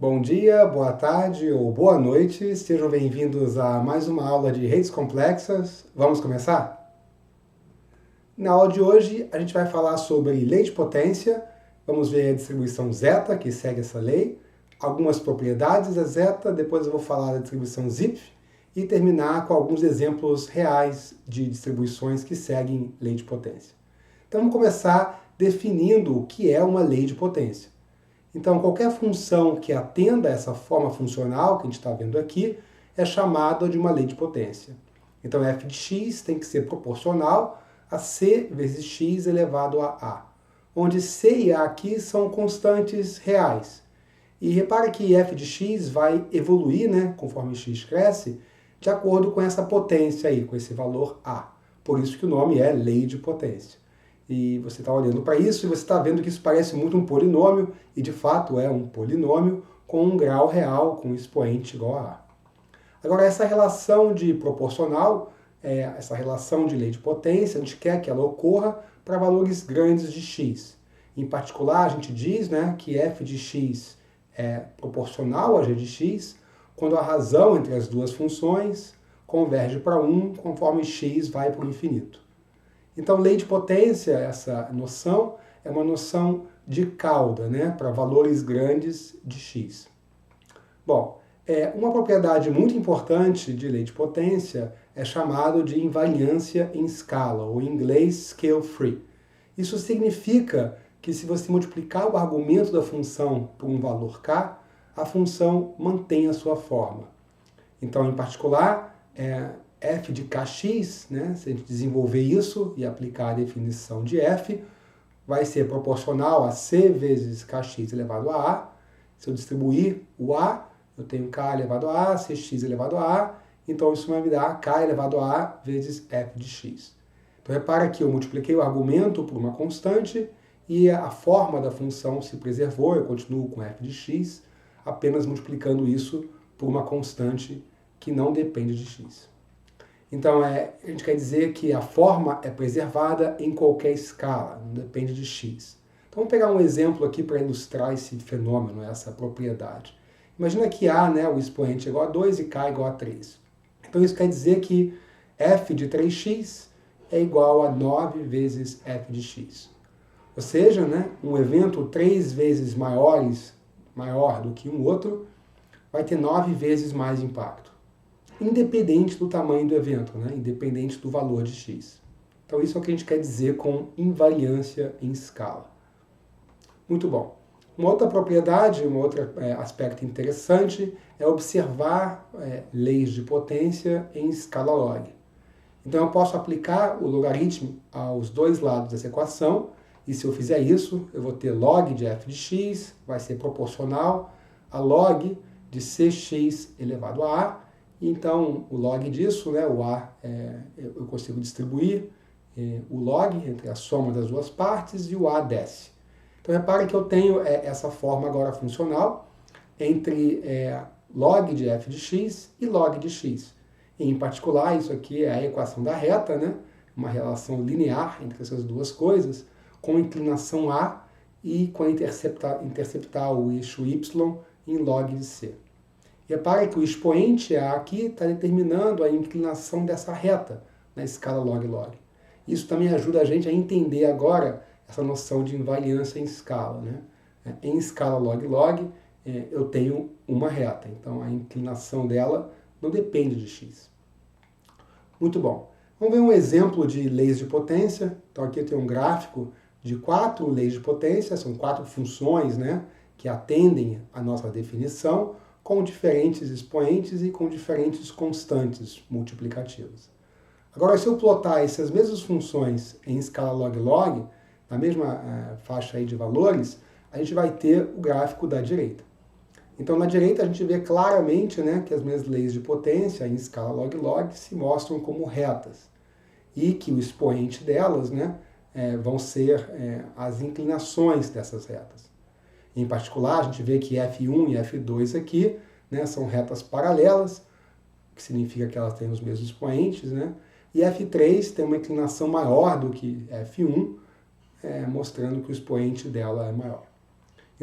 Bom dia, boa tarde ou boa noite, sejam bem-vindos a mais uma aula de redes complexas. Vamos começar? Na aula de hoje a gente vai falar sobre lei de potência, vamos ver a distribuição zeta, que segue essa lei, algumas propriedades da zeta, depois eu vou falar da distribuição Zipf e terminar com alguns exemplos reais de distribuições que seguem lei de potência. Então vamos começar definindo o que é uma lei de potência. Então, qualquer função que atenda a essa forma funcional que a gente está vendo aqui é chamada de uma lei de potência. Então, f de x tem que ser proporcional a c vezes x elevado a a, onde c e a aqui são constantes reais. E repare que f de x vai evoluir, conforme x cresce, de acordo com essa potência aí, com esse valor a. Por isso que o nome é lei de potência. E você está olhando para isso e você está vendo que isso parece muito um polinômio, e de fato é um polinômio com um grau real, com um expoente igual a a. Agora, essa relação de proporcional, essa relação de lei de potência, a gente quer que ela ocorra para valores grandes de x. Em particular, a gente diz que f de x é proporcional a g de x quando a razão entre as duas funções converge para 1 conforme x vai para o infinito. Então, lei de potência, essa noção, é uma noção de cauda, para valores grandes de x. Bom, uma propriedade muito importante de lei de potência é chamado de invariância em escala, ou em inglês scale free. Isso significa que se você multiplicar o argumento da função por um valor k, a função mantém a sua forma. Então, em particular, f de kx, se a gente desenvolver isso e aplicar a definição de f, vai ser proporcional a c vezes kx elevado a a. Se eu distribuir o a, eu tenho k elevado a a, cx elevado a a, então isso vai me dar k elevado a a vezes f de x. Então repara que eu multipliquei o argumento por uma constante e a forma da função se preservou, eu continuo com f de x, apenas multiplicando isso por uma constante que não depende de x. Então, a gente quer dizer que a forma é preservada em qualquer escala, não depende de x. Então, vamos pegar um exemplo aqui para ilustrar esse fenômeno, essa propriedade. Imagina que a, o expoente é igual a 2 e k é igual a 3. Então, isso quer dizer que f de 3x é igual a 9 vezes f de x. Ou seja, um evento 3 vezes maior do que um outro vai ter 9 vezes mais impacto, independente do tamanho do evento, independente do valor de x. Então isso é o que a gente quer dizer com invariância em escala. Muito bom. Uma outra propriedade, um outro aspecto interessante é observar leis de potência em escala log. Então eu posso aplicar o logaritmo aos dois lados dessa equação, e se eu fizer isso, eu vou ter log de f de x, vai ser proporcional a log de cx elevado a a. Então, o log disso, o a, eu consigo distribuir o log entre a soma das duas partes e o a desce. Então, repare que eu tenho essa forma agora funcional entre log de f de x e log de x. Em particular, isso aqui é a equação da reta, uma relação linear entre essas duas coisas, com inclinação a e com interceptar o eixo y em log de c. Repare que o expoente A aqui está determinando a inclinação dessa reta na escala log-log. Isso também ajuda a gente a entender agora essa noção de invariância em escala. Em escala log-log, eu tenho uma reta, então a inclinação dela não depende de x. Muito bom. Vamos ver um exemplo de leis de potência. Então aqui eu tenho um gráfico de 4 leis de potência, são 4 funções que atendem a nossa definição, com diferentes expoentes e com diferentes constantes multiplicativas. Agora, se eu plotar essas mesmas funções em escala log-log, na mesma faixa aí de valores, a gente vai ter o gráfico da direita. Então, na direita, a gente vê claramente que as minhas leis de potência em escala log-log se mostram como retas e que o expoente delas vão ser as inclinações dessas retas. Em particular, a gente vê que F1 e F2 aqui são retas paralelas, que significa que elas têm os mesmos expoentes, e F3 tem uma inclinação maior do que F1, mostrando que o expoente dela é maior.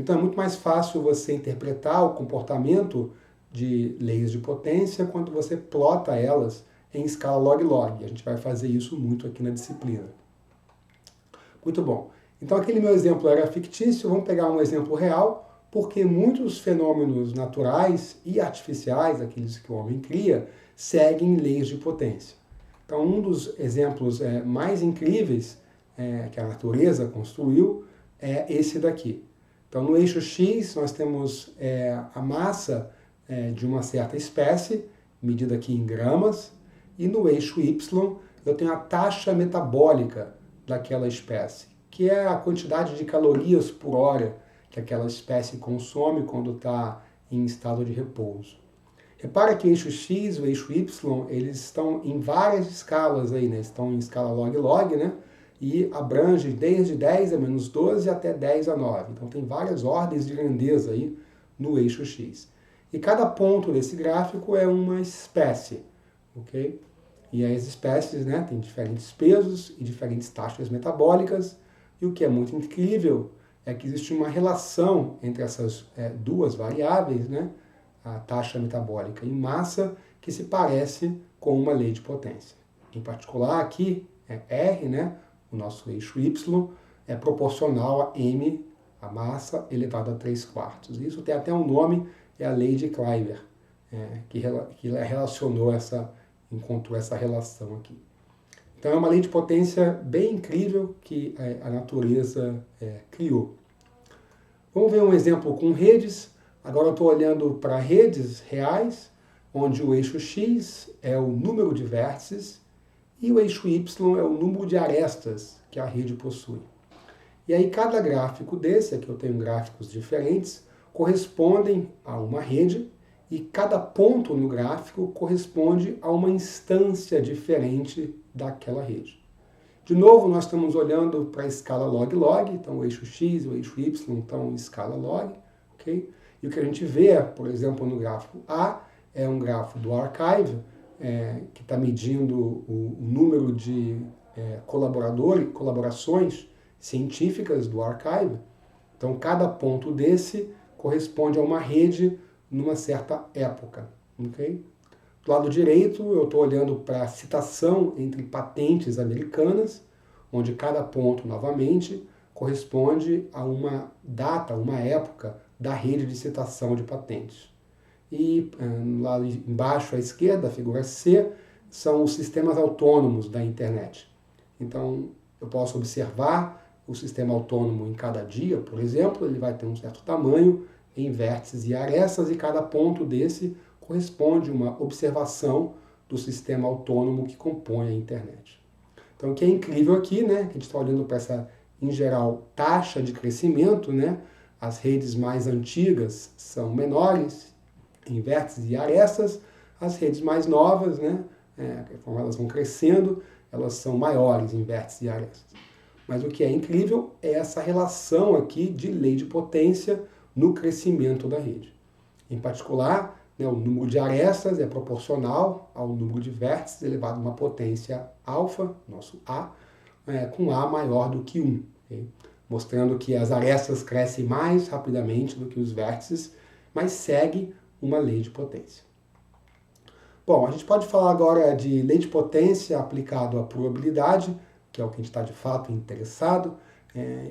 Então é muito mais fácil você interpretar o comportamento de leis de potência quando você plota elas em escala log-log. A gente vai fazer isso muito aqui na disciplina. Muito bom. Então aquele meu exemplo era fictício, vamos pegar um exemplo real, porque muitos fenômenos naturais e artificiais, aqueles que o homem cria, seguem leis de potência. Então um dos exemplos mais incríveis que a natureza construiu é esse daqui. Então no eixo X nós temos a massa de uma certa espécie, medida aqui em gramas, e no eixo Y eu tenho a taxa metabólica daquela espécie, que é a quantidade de calorias por hora que aquela espécie consome quando está em estado de repouso. Repara que o eixo X e o eixo Y, eles estão em várias escalas aí, né? Estão em escala log-log, né? E abrange desde 10 a menos 12 até 10 a 9. Então tem várias ordens de grandeza aí no eixo X. E cada ponto desse gráfico é uma espécie, ok? E as espécies, né, têm diferentes pesos e diferentes taxas metabólicas. E o que é muito incrível é que existe uma relação entre essas duas variáveis, né, a taxa metabólica e massa, que se parece com uma lei de potência. Em particular, aqui, R, né, o nosso eixo Y, é proporcional a M, a massa, elevado a 3/4. Isso tem até um nome, é a lei de Kleiber, que relacionou encontrou essa relação aqui. Então é uma lei de potência bem incrível que a natureza criou. Vamos ver um exemplo com redes. Agora eu estou olhando para redes reais, onde o eixo X é o número de vértices e o eixo Y é o número de arestas que a rede possui. E aí cada gráfico desse, aqui eu tenho gráficos diferentes, correspondem a uma rede e cada ponto no gráfico corresponde a uma instância diferente daquela rede. De novo, nós estamos olhando para a escala log-log, então o eixo X e o eixo Y estão em escala log, ok? E o que a gente vê, por exemplo, no gráfico A, é um gráfico do Archive, que está medindo o número de colaborações científicas do Archive. Então, cada ponto desse corresponde a uma rede numa certa época, ok? Do lado direito, eu estou olhando para a citação entre patentes americanas, onde cada ponto, novamente, corresponde a uma data, uma época da rede de citação de patentes. E lá embaixo à esquerda, a figura C, são os sistemas autônomos da internet. Então, eu posso observar o sistema autônomo em cada dia, por exemplo, ele vai ter um certo tamanho em vértices e arestas, e cada ponto desse corresponde a uma observação do sistema autônomo que compõe a internet. Então, o que é incrível aqui, né, que a gente está olhando para essa, em geral, taxa de crescimento, né, as redes mais antigas são menores em vértices e arestas, as redes mais novas, né, conforme elas vão crescendo, elas são maiores em vértices e arestas. Mas o que é incrível é essa relação aqui de lei de potência no crescimento da rede. Em particular, né, o número de arestas é proporcional ao número de vértices elevado a uma potência alfa, nosso A, com A maior do que 1. Okay? Mostrando que as arestas crescem mais rapidamente do que os vértices, mas segue uma lei de potência. Bom, a gente pode falar agora de lei de potência aplicado à probabilidade, que é o que a gente está de fato interessado,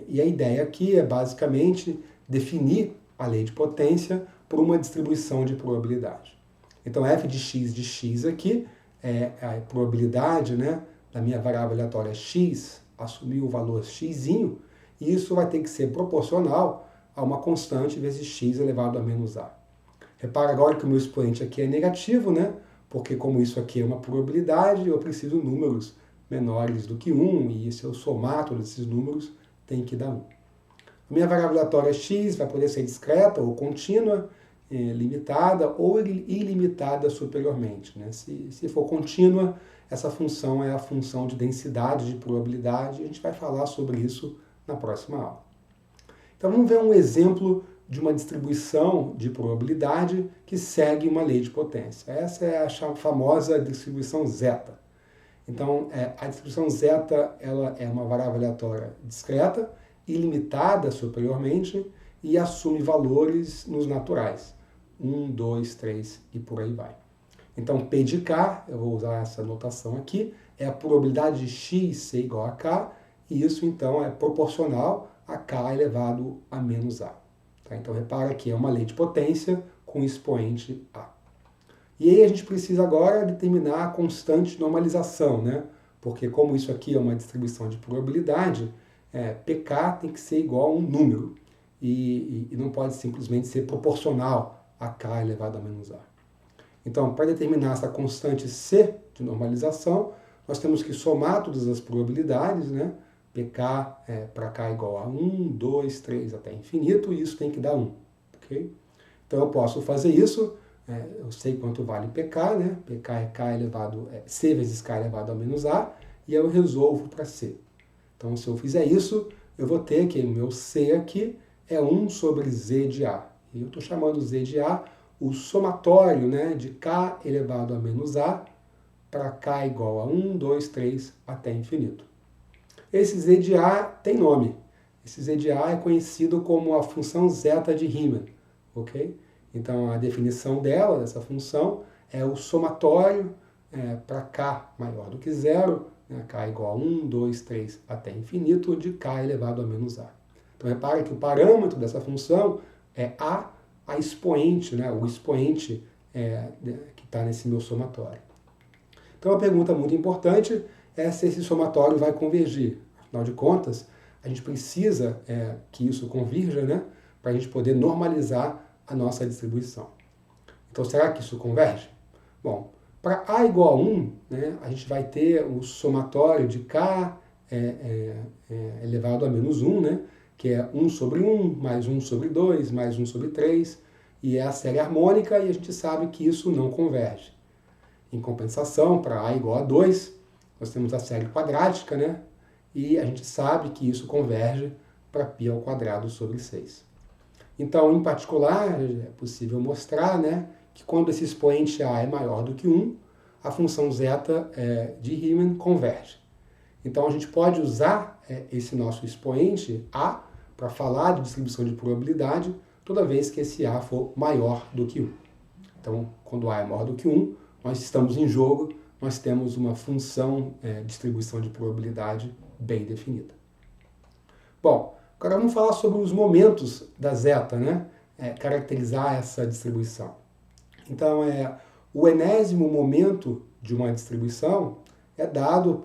e a ideia aqui é basicamente definir a lei de potência por uma distribuição de probabilidade. Então f de x aqui é a probabilidade, né, da minha variável aleatória x assumir o valor x, e isso vai ter que ser proporcional a uma constante vezes x elevado a menos a. Repara agora que o meu expoente aqui é negativo, né, porque como isso aqui é uma probabilidade, eu preciso de números menores do que 1, e se eu somar todos esses números, tem que dar 1. A minha variável aleatória x vai poder ser discreta ou contínua, limitada ou ilimitada superiormente. Né? Se for contínua, essa função é a função de densidade de probabilidade, e a gente vai falar sobre isso na próxima aula. Então vamos ver um exemplo de uma distribuição de probabilidade que segue uma lei de potência. Essa é a famosa distribuição zeta. Então, a distribuição zeta ela é uma variável aleatória discreta, ilimitada superiormente, e assume valores nos naturais. 1, 2, 3 e por aí vai. Então, P de K, eu vou usar essa notação aqui, é a probabilidade de x ser igual a K, e isso então é proporcional a K elevado a menos A. Tá? Então, repara que é uma lei de potência com expoente A. E aí a gente precisa agora determinar a constante de normalização, né? Porque como isso aqui é uma distribuição de probabilidade, PK tem que ser igual a um número e não pode simplesmente ser proporcional a K elevado a menos A. Então, para determinar essa constante C de normalização, nós temos que somar todas as probabilidades, né? PK para K igual a 1, 2, 3 até infinito, e isso tem que dar 1. Okay? Então, eu posso fazer isso. Eu sei quanto vale PK, né? PK é K elevado, C vezes K elevado a menos A, e eu resolvo para C. Então, se eu fizer isso, eu vou ter que o meu C aqui é 1 sobre Z de A. E eu estou chamando Z de A o somatório, né, de K elevado a menos A para K igual a 1, 2, 3 até infinito. Esse Z de A tem nome. Esse Z de A é conhecido como a função zeta de Riemann. Ok? Então, a definição dela, dessa função, é o somatório para K maior do que zero, né, K igual a 1, 2, 3 até infinito, de K elevado a menos A. Então, repare que o parâmetro dessa função é a expoente, né, o expoente que está nesse meu somatório. Então, a pergunta muito importante é se esse somatório vai convergir. Afinal de contas, a gente precisa que isso convirja, né, para a gente poder normalizar a nossa distribuição. Então, será que isso converge? Bom, para A igual a 1, né, a gente vai ter o somatório de K elevado a menos 1, né, que é 1 sobre 1, mais 1 sobre 2, mais 1 sobre 3, e é a série harmônica, e a gente sabe que isso não converge. Em compensação, para A igual a 2, nós temos a série quadrática, né, e a gente sabe que isso converge para π ao quadrado sobre 6. Então, em particular, é possível mostrar, né, que quando esse expoente A é maior do que 1, a função zeta de Riemann converge. Então, a gente pode usar esse nosso expoente A para falar de distribuição de probabilidade toda vez que esse A for maior do que 1. Então, quando A é maior do que 1, nós estamos em jogo, nós temos uma função de distribuição de probabilidade bem definida. Bom, agora vamos falar sobre os momentos da zeta, né? Caracterizar essa distribuição. Então, o enésimo momento de uma distribuição é dado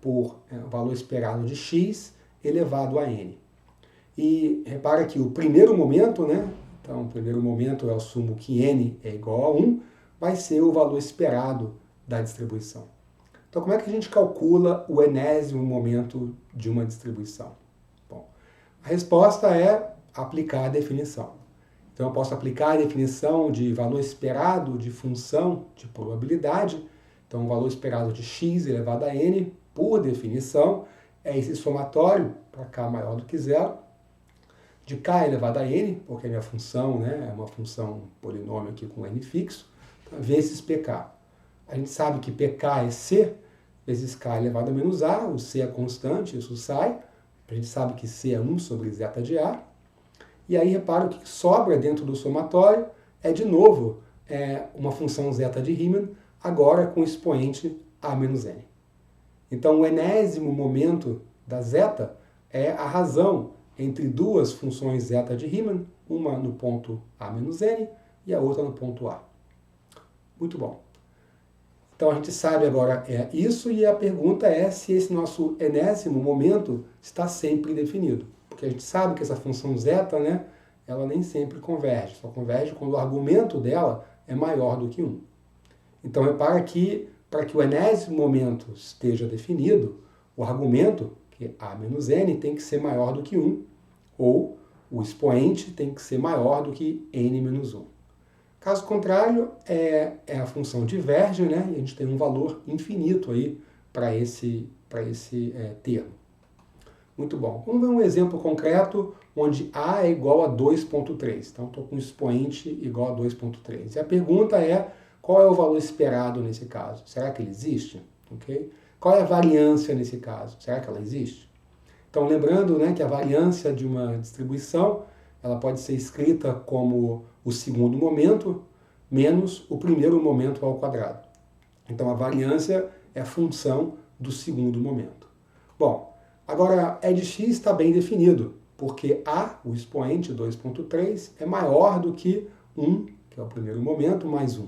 por o valor esperado de x elevado a n. E repara que o primeiro momento, né? Então, o primeiro momento eu assumo que n é igual a 1, vai ser o valor esperado da distribuição. Então, como é que a gente calcula o enésimo momento de uma distribuição? Bom, a resposta é aplicar a definição. Então, eu posso aplicar a definição de valor esperado de função de probabilidade. Então, o valor esperado de x elevado a n, por definição, é esse somatório para k maior do que zero, de k elevado a n, porque a minha função, né, é uma função polinômio aqui com n fixo, vezes pk. A gente sabe que pk é c vezes k elevado a menos a, o c é constante, isso sai. A gente sabe que c é 1 sobre zeta de a. E aí, repara, o que sobra dentro do somatório é, de novo, uma função zeta de Riemann, agora com expoente a menos n. Então, o enésimo momento da zeta é a razão entre duas funções zeta de Riemann, uma no ponto a menos n e a outra no ponto a. Muito bom. Então, a gente sabe agora isso, e a pergunta é se esse nosso enésimo momento está sempre definido. Porque a gente sabe que essa função zeta, né, ela nem sempre converge. Só converge quando o argumento dela é maior do que 1. Então, repara que, para que o enésimo momento esteja definido, o argumento, que é a menos n, tem que ser maior do que 1, ou o expoente tem que ser maior do que n menos 1. Caso contrário, a função diverge, né, e a gente tem um valor infinito aí para esse termo. Muito bom. Vamos ver um exemplo concreto onde A é igual a 2,3. Então, estou com expoente igual a 2,3. E a pergunta é, qual é o valor esperado nesse caso? Será que ele existe? Okay? Qual é a variância nesse caso? Será que ela existe? Então, lembrando, né, que a variância de uma distribuição ela pode ser escrita como o segundo momento menos o primeiro momento ao quadrado. Então a variância é a função do segundo momento. Bom, agora E de x está bem definido, porque A, o expoente 2,3, é maior do que 1, que é o primeiro momento, mais 1.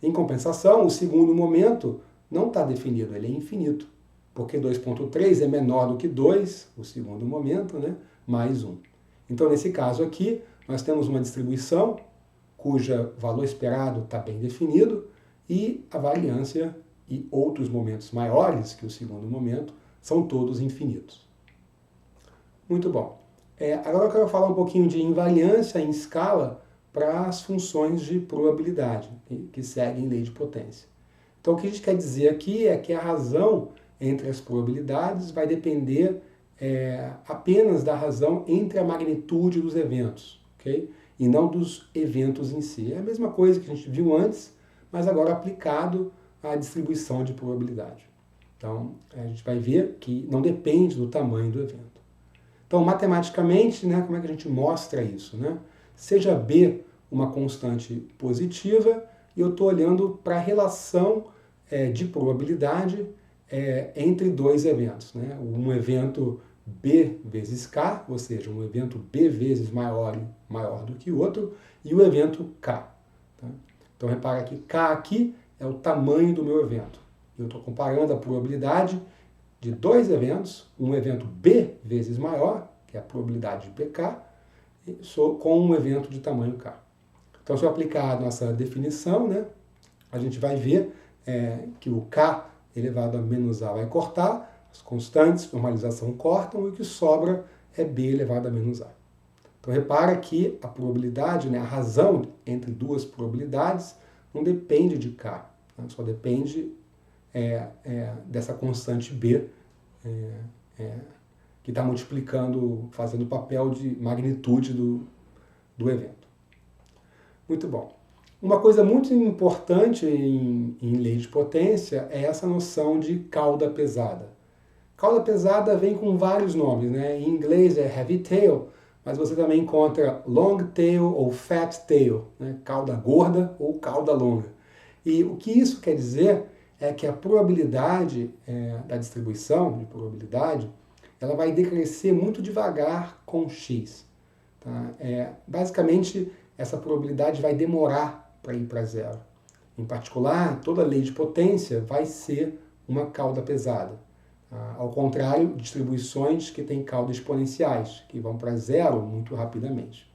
Em compensação, o segundo momento não está definido, ele é infinito, porque 2,3 é menor do que 2, o segundo momento, né, mais 1. Então, nesse caso aqui, nós temos uma distribuição cujo valor esperado está bem definido e a variância e outros momentos maiores que o segundo momento são todos infinitos. Muito bom. Agora eu quero falar um pouquinho de invariância em escala para as funções de probabilidade que seguem lei de potência. Então, o que a gente quer dizer aqui é que a razão entre as probabilidades vai depender apenas da razão entre a magnitude dos eventos, ok? E não dos eventos em si. É a mesma coisa que a gente viu antes, mas agora aplicado à distribuição de probabilidade. Então, a gente vai ver que não depende do tamanho do evento. Então, matematicamente, né, como é que a gente mostra isso? Né? Seja B uma constante positiva, e eu estou olhando para a relação de probabilidade entre dois eventos. Né? Um evento B vezes K, ou seja, um evento B vezes maior do que o outro, e o evento K. Tá? Então, repara que K aqui é o tamanho do meu evento. Eu estou comparando a probabilidade de dois eventos, um evento B vezes maior, que é a probabilidade de PK, com um evento de tamanho K. Então, se eu aplicar a nossa definição, né, a gente vai ver que o K elevado a menos A vai cortar, as constantes, normalização cortam, e o que sobra é B elevado a menos A. Então, repara que a probabilidade, né, a razão entre duas probabilidades, não depende de K, né, só depende dessa constante B, que está multiplicando, fazendo o papel de magnitude do evento. Muito bom. Uma coisa muito importante em lei de potência é essa noção de cauda pesada. Cauda pesada vem com vários nomes, né? Em inglês é heavy tail, mas você também encontra long tail ou fat tail, né? Cauda gorda ou cauda longa. E o que isso quer dizer é que a probabilidade da distribuição de probabilidade, ela vai decrescer muito devagar com x. Tá? Basicamente, essa probabilidade vai demorar para ir para zero. Em particular, toda lei de potência vai ser uma cauda pesada. Tá? Ao contrário de distribuições que têm caudas exponenciais, que vão para zero muito rapidamente.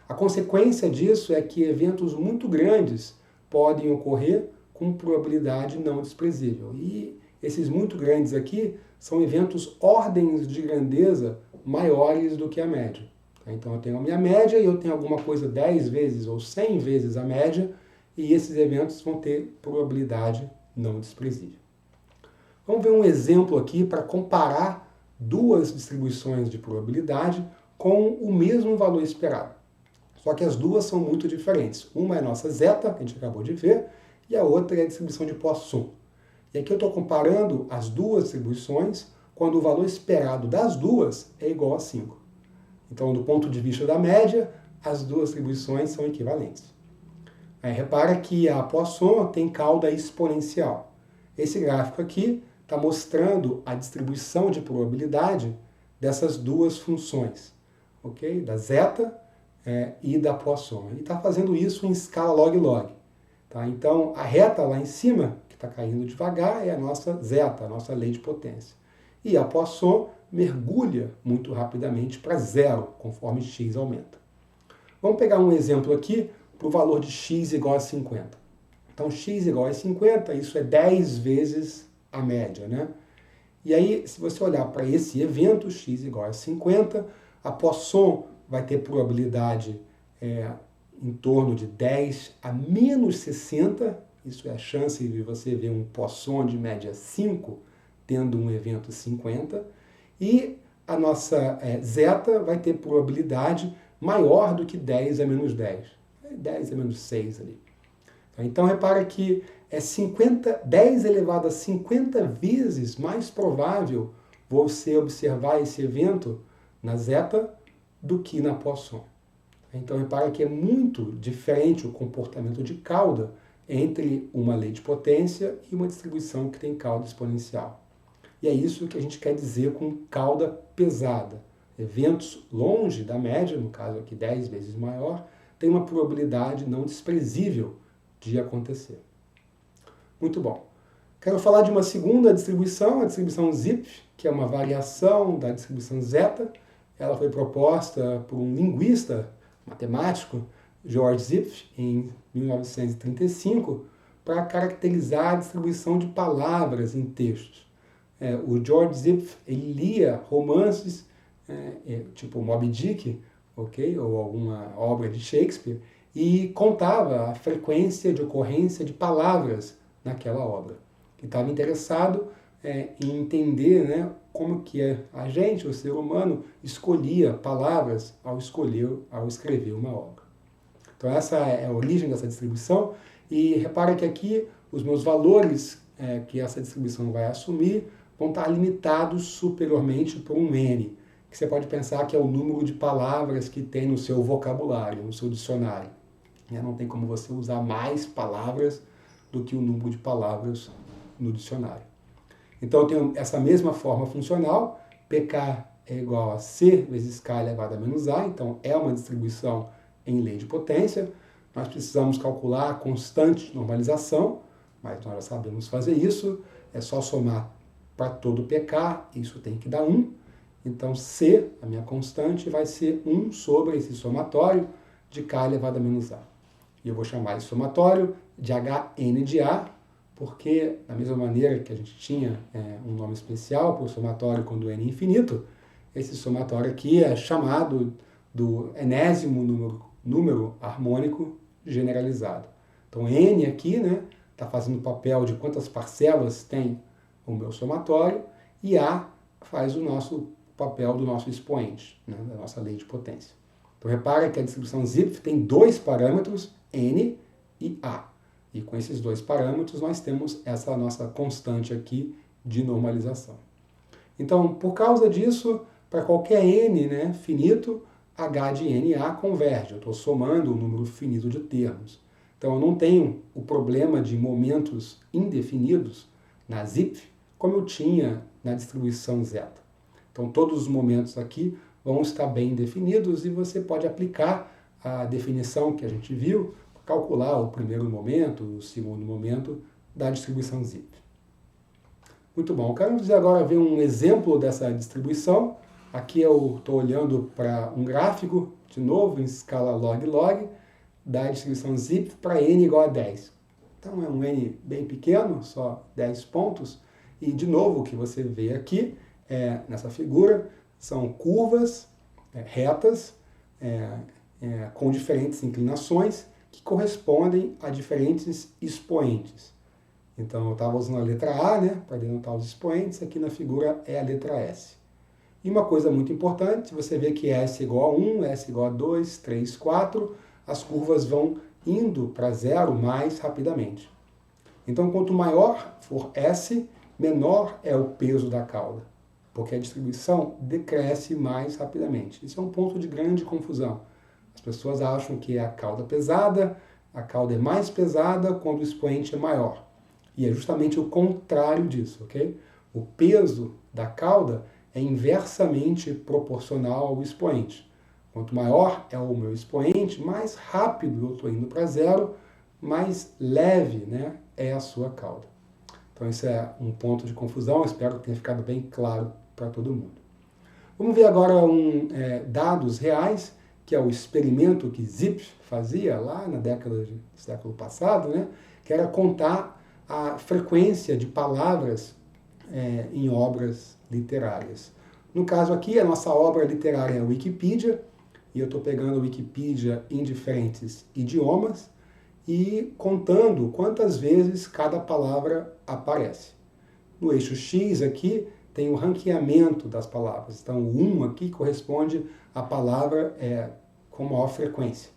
A consequência disso é que eventos muito grandes podem ocorrer com probabilidade não desprezível. E esses muito grandes aqui são eventos ordens de grandeza maiores do que a média. Então eu tenho a minha média e eu tenho alguma coisa 10 vezes ou 100 vezes a média, e esses eventos vão ter probabilidade não desprezível. Vamos ver um exemplo aqui para comparar duas distribuições de probabilidade com o mesmo valor esperado. Só que as duas são muito diferentes. Uma é a nossa zeta, que a gente acabou de ver, e a outra é a distribuição de Poisson. E aqui eu estou comparando as duas distribuições quando o valor esperado das duas é igual a 5. Então, do ponto de vista da média, as duas distribuições são equivalentes. Repara que a Poisson tem cauda exponencial. Esse gráfico aqui está mostrando a distribuição de probabilidade dessas duas funções, ok? Da zeta e da Poisson. E está fazendo isso em escala log-log. Tá? Então, a reta lá em cima, que está caindo devagar, é a nossa zeta, a nossa lei de potência. E a Poisson mergulha muito rapidamente para zero, conforme x aumenta. Vamos pegar um exemplo aqui para o valor de x igual a 50. Então, x igual a 50, isso é 10 vezes a média, né? E aí, se você olhar para esse evento, x igual a 50, a Poisson vai ter probabilidade em torno de 10 a menos 60, isso é a chance de você ver um Poisson de média 5 tendo um evento 50, e a nossa zeta vai ter probabilidade maior do que 10 a menos 10, 10 a menos 6 ali. Então repara que é 10 elevado a 50 vezes mais provável você observar esse evento na zeta do que na Poisson. Então, repara que é muito diferente o comportamento de cauda entre uma lei de potência e uma distribuição que tem cauda exponencial. E é isso que a gente quer dizer com cauda pesada. Eventos longe da média, no caso aqui 10 vezes maior, tem uma probabilidade não desprezível de acontecer. Muito bom. Quero falar de uma segunda distribuição, a distribuição Zipf, que é uma variação da distribuição zeta. Ela foi proposta por um linguista matemático, George Zipf, em 1935, para caracterizar a distribuição de palavras em textos. O George Zipf ele lia romances tipo Moby Dick, okay, ou alguma obra de Shakespeare, e contava a frequência de ocorrência de palavras naquela obra. Ele estava interessado em entender, né, como que a gente, o ser humano, escolhia palavras ao escrever uma obra. Então essa é a origem dessa distribuição, e repara que aqui os meus valores que essa distribuição vai assumir vão estar limitados superiormente por um n, que você pode pensar que é o número de palavras que tem no seu vocabulário, no seu dicionário. Não tem como você usar mais palavras do que o número de palavras no dicionário. Então eu tenho essa mesma forma funcional, PK é igual a C vezes K elevado a menos A, então é uma distribuição em lei de potência. Nós precisamos calcular a constante de normalização, mas nós já sabemos fazer isso, é só somar para todo PK, isso tem que dar 1. Então C, a minha constante, vai ser 1 sobre esse somatório de K elevado a menos A. E eu vou chamar esse somatório de Hn de A, porque da mesma maneira que a gente tinha um nome especial para o somatório quando n é infinito, esse somatório aqui é chamado do enésimo número harmônico generalizado. Então n aqui está fazendo o papel de quantas parcelas tem o meu somatório, e A faz o nosso papel do nosso expoente, da nossa lei de potência. Então repara que a distribuição Zipf tem 2 parâmetros, n e A. E com esses 2 parâmetros nós temos essa nossa constante aqui de normalização. Então, por causa disso, para qualquer n finito, h de NA converge. Eu estou somando um número finito de termos. Então eu não tenho o problema de momentos indefinidos na Zipf, como eu tinha na distribuição zeta. Então todos os momentos aqui vão estar bem definidos e você pode aplicar a definição que a gente viu para calcular o primeiro momento, o segundo momento da distribuição Zipf. Muito bom, eu quero agora ver um exemplo dessa distribuição. Aqui eu estou olhando para um gráfico, de novo, em escala log-log, da distribuição Zipf para n igual a 10. Então é um n bem pequeno, só 10 pontos. E, de novo, o que você vê aqui, nessa figura, são curvas retas com diferentes inclinações que correspondem a diferentes expoentes. Então eu estava usando a letra A para denotar os expoentes, aqui na figura é a letra S. E uma coisa muito importante, você vê que S igual a 1, S igual a 2, 3, 4, as curvas vão indo para zero mais rapidamente. Então, quanto maior for S, menor é o peso da cauda, porque a distribuição decresce mais rapidamente. Isso é um ponto de grande confusão. As pessoas acham que é a cauda pesada, a cauda é mais pesada quando o expoente é maior. E é justamente o contrário disso, ok? O peso da cauda é inversamente proporcional ao expoente. Quanto maior é o meu expoente, mais rápido eu estou indo para zero, mais leve é a sua cauda. Então isso é um ponto de confusão, espero que tenha ficado bem claro para todo mundo. Vamos ver agora dados reais, que é o experimento que Zipf fazia lá na década do século passado, que era contar a frequência de palavras em obras literárias. No caso aqui, a nossa obra literária é a Wikipedia, e eu estou pegando a Wikipedia em diferentes idiomas e contando quantas vezes cada palavra aparece. No eixo X aqui tem o ranqueamento das palavras. Então o 1 aqui corresponde à palavra com maior frequência.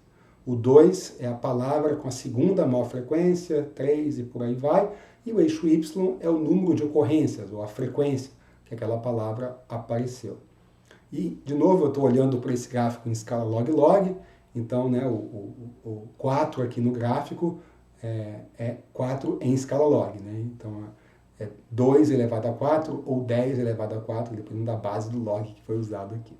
O 2 é a palavra com a segunda maior frequência, 3 e por aí vai. E o eixo Y é o número de ocorrências, ou a frequência que aquela palavra apareceu. E, de novo, eu estou olhando para esse gráfico em escala log-log, então, né, o 4 aqui no gráfico é 4 em escala log, né? Então, é 2 elevado a 4 ou 10 elevado a 4, dependendo da base do log que foi usado aqui.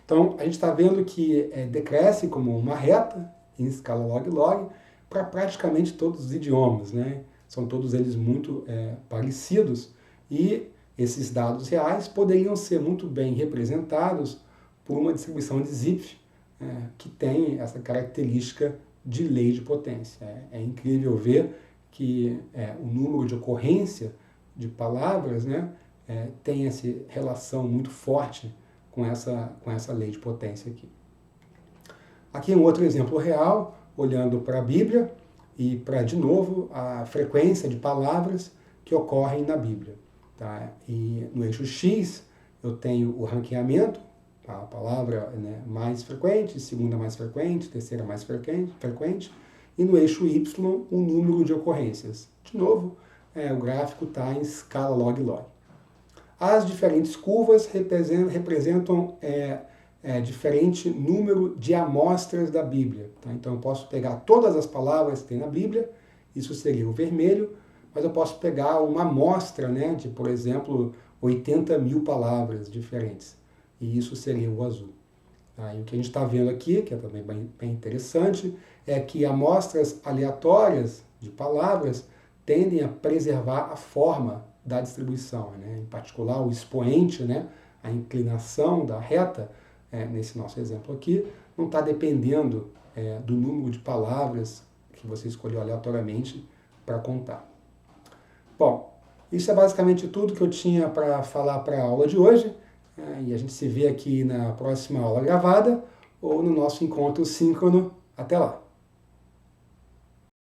Então, a gente está vendo que decresce como uma reta em escala log-log para praticamente todos os idiomas, né? São todos eles muito parecidos e esses dados reais poderiam ser muito bem representados por uma distribuição de Zipf que tem essa característica de lei de potência. É incrível ver que o número de ocorrência de palavras, né, tem essa relação muito forte com essa lei de potência aqui. Aqui um outro exemplo real, olhando para a Bíblia e para, de novo, a frequência de palavras que ocorrem na Bíblia. Tá? E no eixo X eu tenho o ranqueamento, a palavra, né, mais frequente, segunda mais frequente, terceira mais frequente, e no eixo Y o número de ocorrências. De novo, o gráfico está em escala log-log. As diferentes curvas representam diferente número de amostras da Bíblia. Tá? Então eu posso pegar todas as palavras que tem na Bíblia, isso seria o vermelho, mas eu posso pegar uma amostra, né, de, por exemplo, 80 mil palavras diferentes, e isso seria o azul. Tá? E o que a gente está vendo aqui, que é também bem interessante, é que amostras aleatórias de palavras tendem a preservar a forma da distribuição, né? Em particular o expoente, né, a inclinação da reta, nesse nosso exemplo aqui, não está dependendo do número de palavras que você escolheu aleatoriamente para contar. Bom, isso é basicamente tudo que eu tinha para falar para a aula de hoje, e a gente se vê aqui na próxima aula gravada ou no nosso encontro síncrono. Até lá!